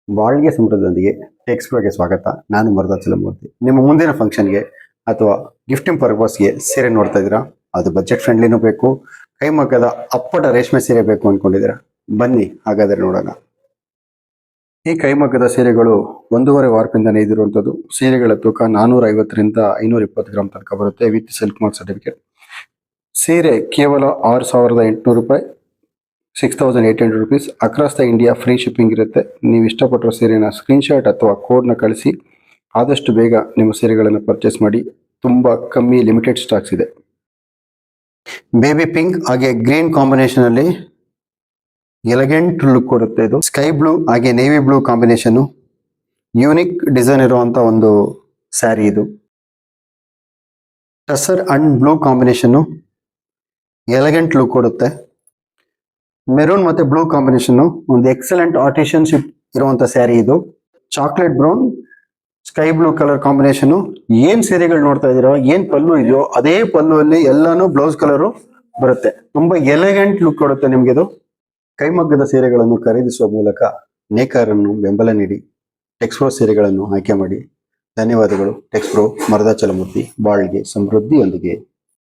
ಬಾಳ್ಗೆ ಸಮೃದ್ಧಿಯೊಂದಿಗೆ ಎಕ್ಸ್ಪ್ರೋಗೆ ಸ್ವಾಗತ. ನಾನು ಮರುದಾಚಲಮೂರ್ತಿ. ನಿಮ್ಮ ಮುಂದಿನ ಫಂಕ್ಷನ್ಗೆ ಅಥವಾ ಗಿಫ್ಟಿಂಗ್ ಪರ್ಪಸ್ಗೆ ಸೀರೆ ನೋಡ್ತಾ ಇದ್ದೀರಾ? ಅದು ಬಜೆಟ್ ಫ್ರೆಂಡ್ಲಿನೂ ಬೇಕು, ಕೈಮಗ್ಗದ ಅಪ್ಪಟ ರೇಷ್ಮೆ ಸೀರೆ ಬೇಕು ಅಂದ್ಕೊಂಡಿದ್ದೀರಾ? ಬನ್ನಿ ಹಾಗಾದರೆ ನೋಡೋಣ. ಈ ಕೈಮಗ್ಗದ ಸೀರೆಗಳು 1.5 ವಾರದಿಂದ ನೇಯ್ದಿರುವಂಥದ್ದು. ಸೀರೆಗಳ ತೂಕ 450ರಿಂದ 520 ಗ್ರಾಮ್ ತನಕ ಬರುತ್ತೆ ವಿತ್ ಸಿಲ್ಕ್ ಮಾರ್ಕ್ ಸರ್ಟಿಫಿಕೇಟ್. ಸೀರೆ ಕೇವಲ 6,800 ರೂಪಾಯಿ, 6,800 rupees. Across the India free shipping ಇರುತ್ತೆ. ನೀವು ಇಷ್ಟಪಟ್ಟಿರೋ ಸೀರೆನ ಸ್ಕ್ರೀನ್ಶಾಟ್ ಅಥವಾ ಕೋಡ್ನ ಕಳಿಸಿ ಆದಷ್ಟು ಬೇಗ ನಿಮ್ಮ ಸೀರೆಗಳನ್ನು ಪರ್ಚೇಸ್ ಮಾಡಿ. ತುಂಬ ಕಮ್ಮಿ ಲಿಮಿಟೆಡ್ ಸ್ಟಾಕ್ಸ್ ಇದೆ. ಬೇಬಿ ಪಿಂಕ್ ಹಾಗೆ ಗ್ರೀನ್ ಕಾಂಬಿನೇಷನ್ ಅಲ್ಲಿ ಎಲಿಗೆಂಟ್ ಲುಕ್ ಕೊಡುತ್ತೆ. ಇದು ಸ್ಕೈ ಬ್ಲೂ ಹಾಗೆ navy blue combination, unique design ಇರುವಂತ ಒಂದು ಸ್ಯಾರಿ. ಇದು tussar and blue combination elegant look ಕೊಡುತ್ತೆ. ಮೆರೂನ್ ಮತ್ತೆ ಬ್ಲೂ ಕಾಂಬಿನೇಷನ್ ಒಂದು ಎಕ್ಸಲೆಂಟ್ ಆರ್ಟಿಷನ್ಶಿಪ್ ಇರುವಂತ ಸ್ಯಾರಿ. ಇದು chocolate brown sky blue colour combination. ಏನ್ ಸೀರೆಗಳು ನೋಡ್ತಾ ಇದೀರೋ, ಏನ್ ಪಲ್ಲು ಇದೆಯೋ ಅದೇ ಪಲ್ಲು ಅಲ್ಲಿ ಎಲ್ಲಾನು ಬ್ಲೌಸ್ ಕಲರ್ ಬರುತ್ತೆ. ತುಂಬಾ ಎಲಿಗೆಂಟ್ ಲುಕ್ ಕೊಡುತ್ತೆ ನಿಮ್ಗೆ ಇದು. ಕೈಮಗ್ಗದ ಸೀರೆಗಳನ್ನು ಖರೀದಿಸುವ ಮೂಲಕ ನೇಕಾರನ್ನು ಬೆಂಬಲ ನೀಡಿ ಟೆಕ್ಸ್ಪ್ರೋ ಸೀರೆಗಳನ್ನು ಆಯ್ಕೆ ಮಾಡಿ. ಧನ್ಯವಾದಗಳು. ಟೆಕ್ಸ್ಪ್ರೋ, ಮರುದಾಚಲಮೂರ್ತಿ, ಬಾಳ್ಗೆ ಸಮೃದ್ಧಿಯೊಂದಿಗೆ.